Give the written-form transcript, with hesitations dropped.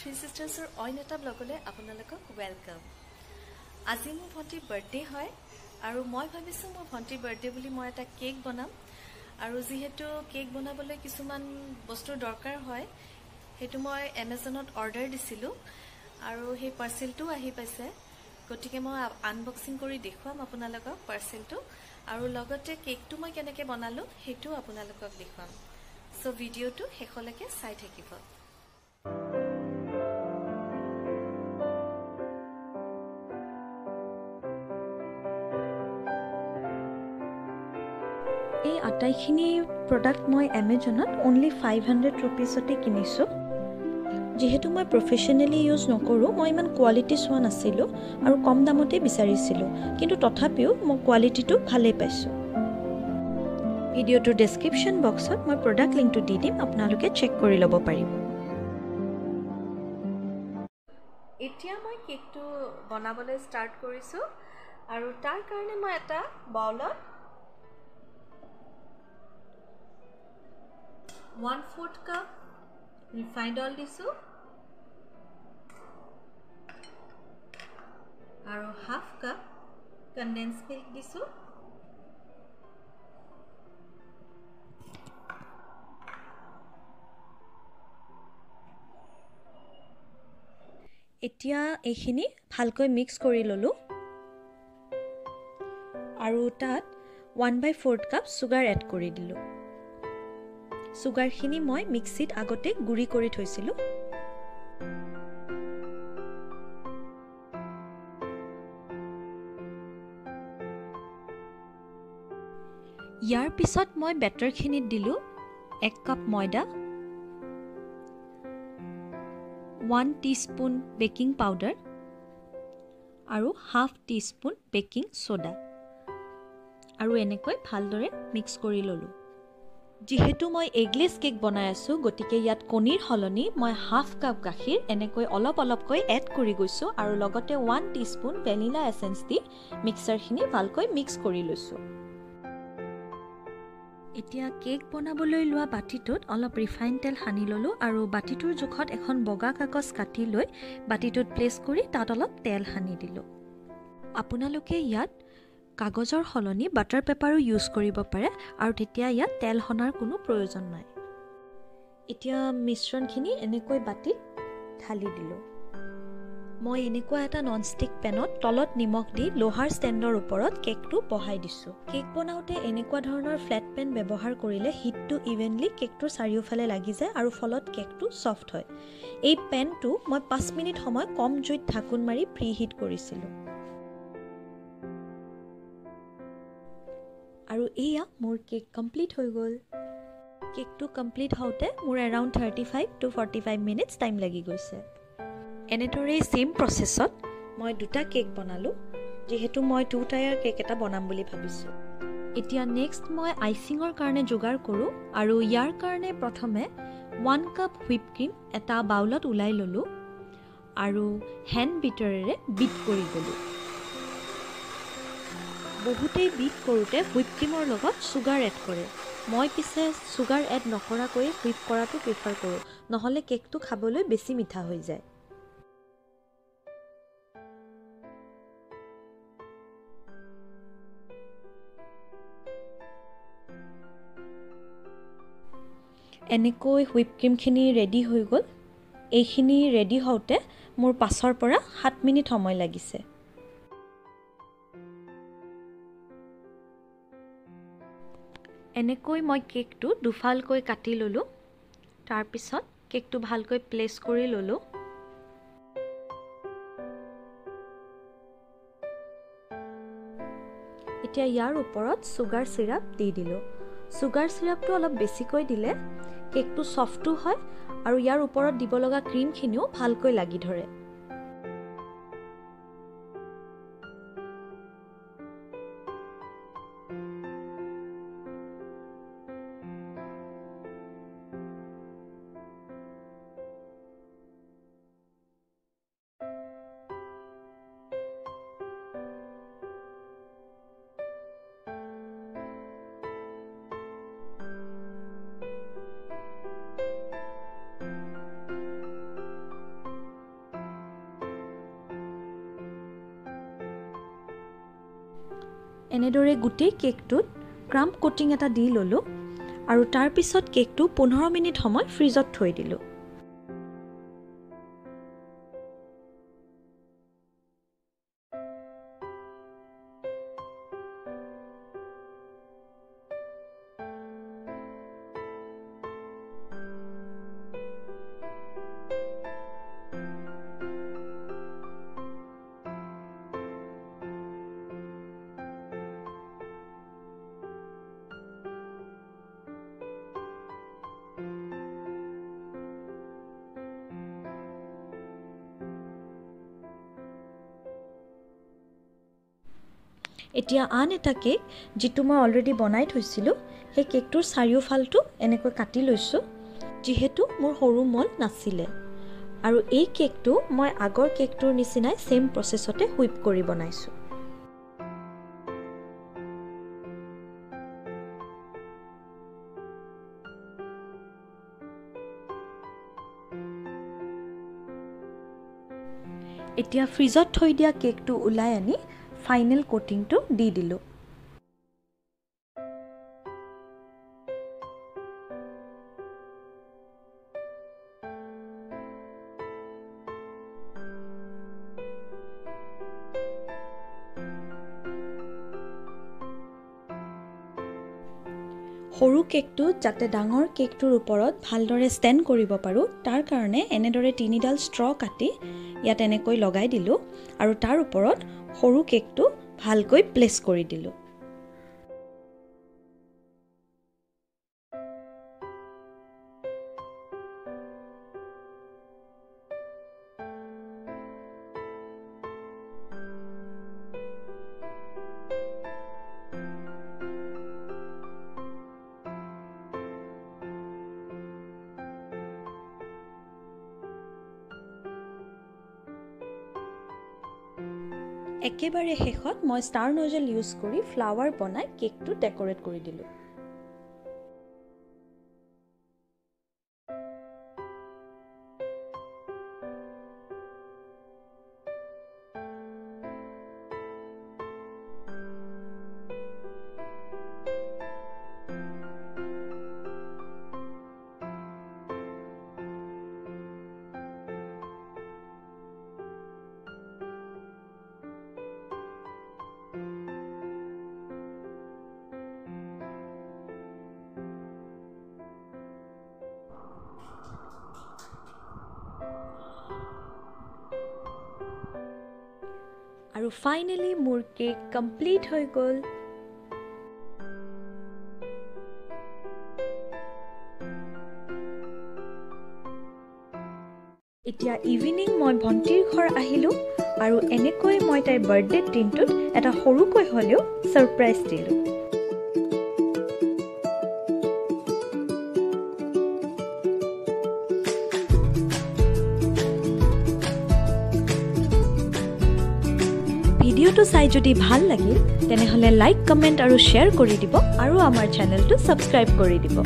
Three সিষ্টাৰ্ছৰ অইন এটা ব্লগলৈ আপোনালোকক ৱেলকাম। আজি মোৰ ভণ্টিৰ বাৰ্থডে হয় আৰু মই ভাবিছোঁ মোৰ ভণ্টিৰ বাৰ্থডে বুলি মই এটা কেক বনাম আৰু যিহেতু কেক বনাবলৈ কিছুমান বস্তুৰ দৰকাৰ হয় সেইটো মই এমাজনত অৰ্ডাৰ দিছিলোঁ আৰু সেই পাৰ্চেলটো আহি পাইছে। গতিকে মই আনবক্সিং কৰি দেখুৱাম আপোনালোকক পাৰ্চেলটো আৰু লগতে কেকটো মই কেনেকৈ বনালোঁ সেইটো আপোনালোকক দেখুৱাম। সো ভিডিঅ'টো শেষলৈকে চাই থাকিব। এই আটাইখিনি প্ৰডাক্ট মই এমাজনত অনলি 500 ৰুপিছতে কিনিছোঁ। যিহেতু মই প্ৰফেশ্যনেলি ইউজ নকৰোঁ, মই ইমান কোৱালিটি চোৱা নাছিলোঁ আৰু কম দামতে বিচাৰিছিলোঁ, কিন্তু তথাপিও মই কোৱালিটিটো ভালেই পাইছোঁ। ভিডিঅ'টোৰ ডেছক্ৰিপশ্যন বক্সত মই প্ৰডাক্ট লিংকটো দি দিম, আপোনালোকে চেক কৰি ল'ব পাৰিব। এতিয়া মই কেকটো বনাবলৈ ষ্টাৰ্ট কৰিছোঁ আৰু তাৰ কাৰণে মই এটা বাউলত 1/4 কাপ ৰিফাইণ্ড অইল দিছোঁ আৰু 1/2 কাপ কনডেন্স মিল্ক দিছোঁ। এতিয়া এইখিনি ভালকৈ মিক্স কৰি ল'লোঁ আৰু তাত 1/4 কাপ চুগাৰ এড কৰি দিলোঁ। চুগাৰখিনি মই মিক্সিত আগতে গুড়ি কৰি থৈছিলোঁ। ইয়াৰ পিছত মই বেটাৰখিনিত দিলোঁ 1 কাপ ময়দা, 1 টিস্পুন বেকিং পাউডাৰ আৰু 1/2 টিস্পুন বেকিং সোডা আৰু এনেকৈ ভালদৰে মিক্স কৰি ল'লোঁ। যিহেতু মই এগলেছ কেক বনাই আছোঁ, গতিকে ইয়াত কণীৰ সলনি মই 1/2 কাপ গাখীৰ এনেকৈ অলপ অলপকৈ এড কৰি গৈছোঁ আৰু লগতে 1 টিস্পুন ভেনিলা এছেঞ্চ দি মিক্সাৰখিনি ভালকৈ মিক্স কৰি লৈছোঁ। এতিয়া কেক বনাবলৈ লোৱা বাতিটোত অলপ ৰিফাইন তেল সানি ল'লোঁ আৰু বাতিটোৰ জোখত এখন বগা কাগজ কাটি লৈ বাতিটোত প্লেচ কৰি তাত অলপ তেল সানি দিলোঁ। আপোনালোকে ইয়াত কাগজৰ সলনি বাটাৰ পেপাৰো ইউজ কৰিব পাৰে আৰু তেতিয়া ইয়াত তেল সনাৰ কোনো প্ৰয়োজন নাই। এতিয়া মিশ্ৰণখিনি এনেকৈ বাতিত ঢালি দিলোঁ। মই এনেকুৱা এটা ননষ্টিক পেনত তলত নিমখ দি লোহাৰ ষ্টেণ্ডৰ ওপৰত কেকটো বহাই দিছোঁ। কেক বনাওঁতে এনেকুৱা ধৰণৰ ফ্লেট পেন ব্যৱহাৰ কৰিলে হিটটো ইভেনলি কেকটোৰ চাৰিওফালে লাগি যায় আৰু ফলত কেকটো ছফ্ট হয়। এই পেনটো মই 5 মিনিট সময় কম জুইত ঢাকোন মাৰি প্ৰি হিট কৰিছিলোঁ। আৰু এয়া মোৰ কেক কমপ্লিট হৈ গ'ল। কেকটো কমপ্লিট হওঁতে মোৰ এৰাউণ্ড 35 to 45 মিনিটছ টাইম লাগি গৈছে। এনেদৰেই ছেইম প্ৰচেছত মই 2টা কেক বনালোঁ, যিহেতু মই 2 টায়াৰ কেক এটা বনাম বুলি ভাবিছোঁ। এতিয়া নেক্সট মই আইচিঙৰ কাৰণে যোগাৰ কৰোঁ আৰু ইয়াৰ কাৰণে প্ৰথমে 1 কাপ হুইপ ক্ৰীম এটা বাউলত ওলাই ল'লোঁ আৰু হেণ্ড বিটাৰেৰে বিট কৰি গ'লোঁ। বহুতেই বিট কৰোঁতে হুইপ ক্ৰীমৰ লগত চুগাৰ এড কৰে। মই পিছে চুগাৰ এড নকৰাকৈ হুইপ কৰাটো প্ৰিফাৰ কৰোঁ, নহ'লে কেকটো খাবলৈ বেছি মিঠা হৈ যায়। এনেকৈ হুইপ ক্ৰীমখিনি ৰেডি হৈ গ'ল। এইখিনি ৰেডি হওঁতে মোৰ 5 পৰা 7 মিনিট সময় লাগিছে। এনেকৈ মই কেকটো দুফালকৈ কাটি ল'লোঁ। তাৰপিছত কেকটো ভালকৈ প্লেচ কৰি ল'লোঁ। এতিয়া ইয়াৰ ওপৰত চুগাৰ চিৰাপ দি দিলোঁ। চুগাৰ চিৰাপটো অলপ বেছিকৈ দিলে কেকটো ছফ্টো হয় আৰু ইয়াৰ ওপৰত দিব লগা ক্ৰীমখিনিও ভালকৈ লাগি ধৰে। এনেদৰে গোটেই কেকটোত ক্ৰাম্ব কোটিং এটা দি ল'লোঁ আৰু তাৰ পিছত কেকটো 15 মিনিট সময় ফ্ৰিজত থৈ দিলোঁ। এতিয়া আন এটা কেক যিটো মই অলৰেডি বনাই থৈছিলোঁ সেই কেকটোৰ চাৰিওফালটো এনেকৈ কাটি লৈছোঁ যিহেতু মোৰ সৰু মল নাছিলে আৰু এই কেকটো মই আগৰ কেকটোৰ নিচিনাই সেম প্ৰচেছতে হুইপ কৰি বনাইছোঁ। এতিয়া ফ্ৰিজত থৈ দিয়া কেকটো ওলাই আনি ফাইনেল কোটিংটো দি দিলোঁ। সৰু কেকটো যাতে ডাঙৰ কেকটোৰ ওপৰত ভালদৰে ষ্টেণ্ড কৰিব পাৰোঁ তাৰ কাৰণে এনেদৰে 3ডাল ষ্ট্ৰ কাটি ইয়াত এনেকৈ লগাই দিলোঁ আৰু তাৰ ওপৰত সৰু কেকটো ভালকৈ প্লেচ কৰি দিলোঁ। একেবাৰে শেষত মই ষ্টাৰ নজেল ইউজ কৰি ফ্লাৱাৰ বনাই কেকটো ডেকোৰেট কৰি দিলোঁ। আৰু ফাইনেলি মোৰ কেক কমপ্লিট হৈ গ'ল। এতিয়া ইভিনিং মই ভণ্টিৰ ঘৰ আহিলোঁ আৰু এনেকৈ মই তাইৰ বাৰ্থডে দিনটোত এটা সৰুকৈ হ'লেও ছাৰপ্ৰাইজ দিলোঁ। ভিডিঅ'টো চাই যদি ভাল লাগিল তেনেহ'লে লাইক, কমেণ্ট আৰু শ্বেয়াৰ কৰি দিব আৰু আমাৰ চেনেলটো ছাবস্ক্ৰাইব কৰি দিব।